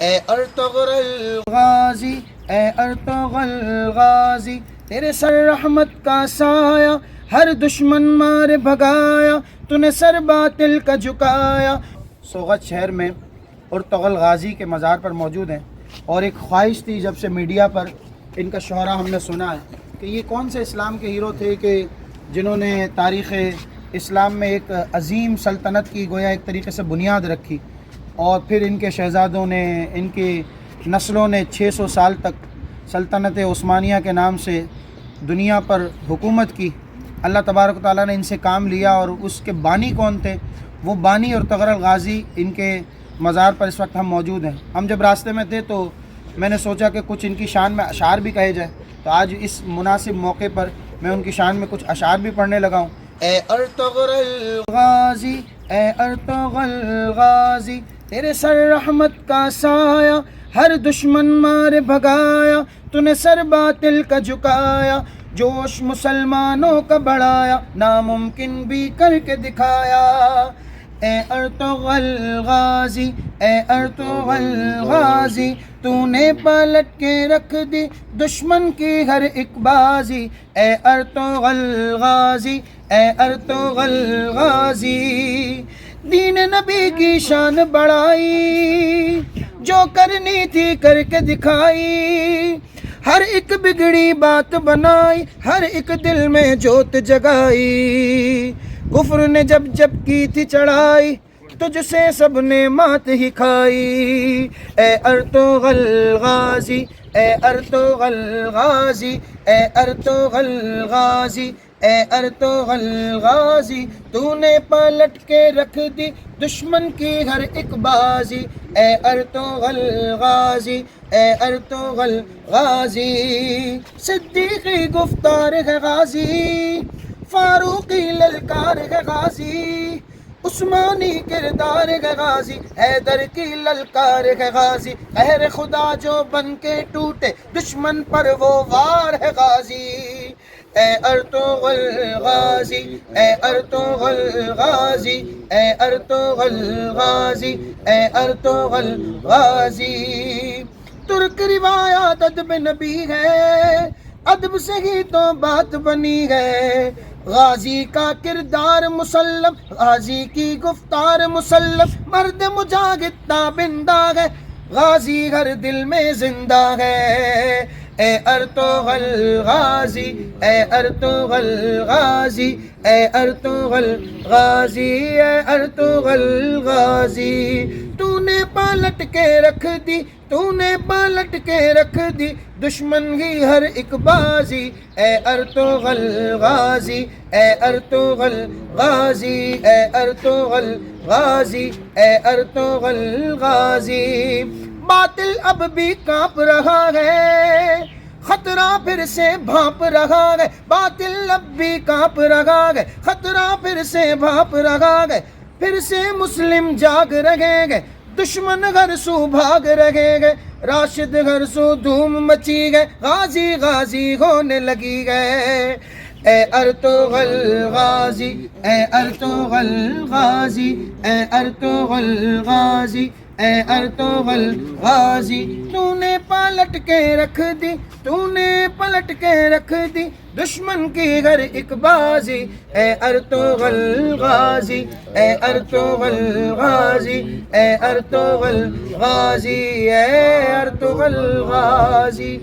اے Ertugrul Ghazi, اے Ertugrul Ghazi, تیرے سر رحمت کا سایہ ہر دشمن مارے بھگایا، تو نے سر باطل کا جھکایا۔ سوغت شہر میں ارطغرل غازی کے مزار پر موجود ہیں، اور ایک خواہش تھی جب سے میڈیا پر ان کا شہرہ ہم نے سنا ہے کہ یہ کون سے اسلام کے ہیرو تھے کہ جنہوں نے تاریخ اسلام میں ایک عظیم سلطنت کی گویا ایک طریقے سے بنیاد رکھی، اور پھر ان کے شہزادوں نے، ان کی نسلوں نے 600 سال تک سلطنت عثمانیہ کے نام سے دنیا پر حکومت کی۔ اللہ تبارک و تعالیٰ نے ان سے کام لیا، اور اس کے بانی کون تھے؟ وہ بانی ارطغرل غازی، ان کے مزار پر اس وقت ہم موجود ہیں۔ ہم جب راستے میں تھے تو میں نے سوچا کہ کچھ ان کی شان میں اشعار بھی کہے جائے، تو آج اس مناسب موقع پر میں ان کی شان میں کچھ اشعار بھی پڑھنے لگا ہوں۔ اے ارطغرل غازی، اے ارطغرل غازی، تیرے سر رحمت کا سایہ ہر دشمن مارے بھگایا، تو نے سر باطل کا جھکایا، جوش مسلمانوں کا بڑھایا، ناممکن بھی کر کے دکھایا۔ اے ارطغرل غازی، اے ارطغرل غازی، تو نے پلٹ کے رکھ دی دشمن کی ہر ایک بازی۔ اے ارطغرل غازی، اے ارطغرل غازی، دین نبی کی شان بڑھائی، جو کرنی تھی کر کے دکھائی، ہر ایک بگڑی بات بنائی، ہر ایک دل میں جوت جگائی، کفر نے جب جب کی تھی چڑھائی، تجھ سے سب نے مات ہی کھائی۔ اے ارطغرل غازی، اے ارطغرل غازی، اے ارطغرل غازی، اے ارطغرل غازی، تو نے پلٹ کے رکھ دی دشمن کی ہر ایک بازی۔ اے ارطغرل غازی، اے ارطغرل غازی، صدیقی گفتار ہے غازی، فاروقی للکار ہے غازی، عثمانی کردار ہے غازی، حیدر کی للکار ہے غازی، قہر خدا جو بن کے ٹوٹے دشمن پر وہ وار ہے غازی۔ اے ارطغرل غازی، اے ارطغرل غازی، اے ارطغرل غازی، اے ارطغرل غازی، ترک روایات ادب نبی ہے، ادب سے ہی تو بات بنی ہے، غازی کا کردار مسلم، غازی کی گفتار مسلم، مرد مجاہد تابندہ ہے، غازی ہر دل میں زندہ ہے۔ اے ارطغرل غازی، اے ارطغرل غازی، اے ارطغرل غازی، اے ارطغرل غازی، تو نے پلٹ کے رکھ دی، تو نے پلٹ کے رکھ دی دشمن کی ہر ایک بازی۔ اے ارطغرل غازی، اے ارطغرل غازی، اے ارطغرل غازی، اے ارطغرل غازی، باطل اب بھی کانپ رہا ہے، خطرہ پھر سے بھانپ رہا ہے، باطل اب بھی کانپ رہا ہے، خطرہ پھر سے بھانپ رہا ہے، پھر سے مسلم جاگ رہے گے، دشمن ہر سو بھاگ رہے گے، راشد ہر سو دھوم مچی گئے، غازی غازی ہونے لگی گئے۔ اے ارطغرل غازی، اے ارطغرل غازی، اے ارطغرل غازی، اے ارطغرل غازی، تو نے پلٹ کے رکھ دی، تو نے پلٹ کے رکھ دی دشمن کی ہر ایک بازی۔ اے ارطغرل غازی، اے ارطغرل غازی، اے ارطغرل غازی، اے ارطغرل غازی۔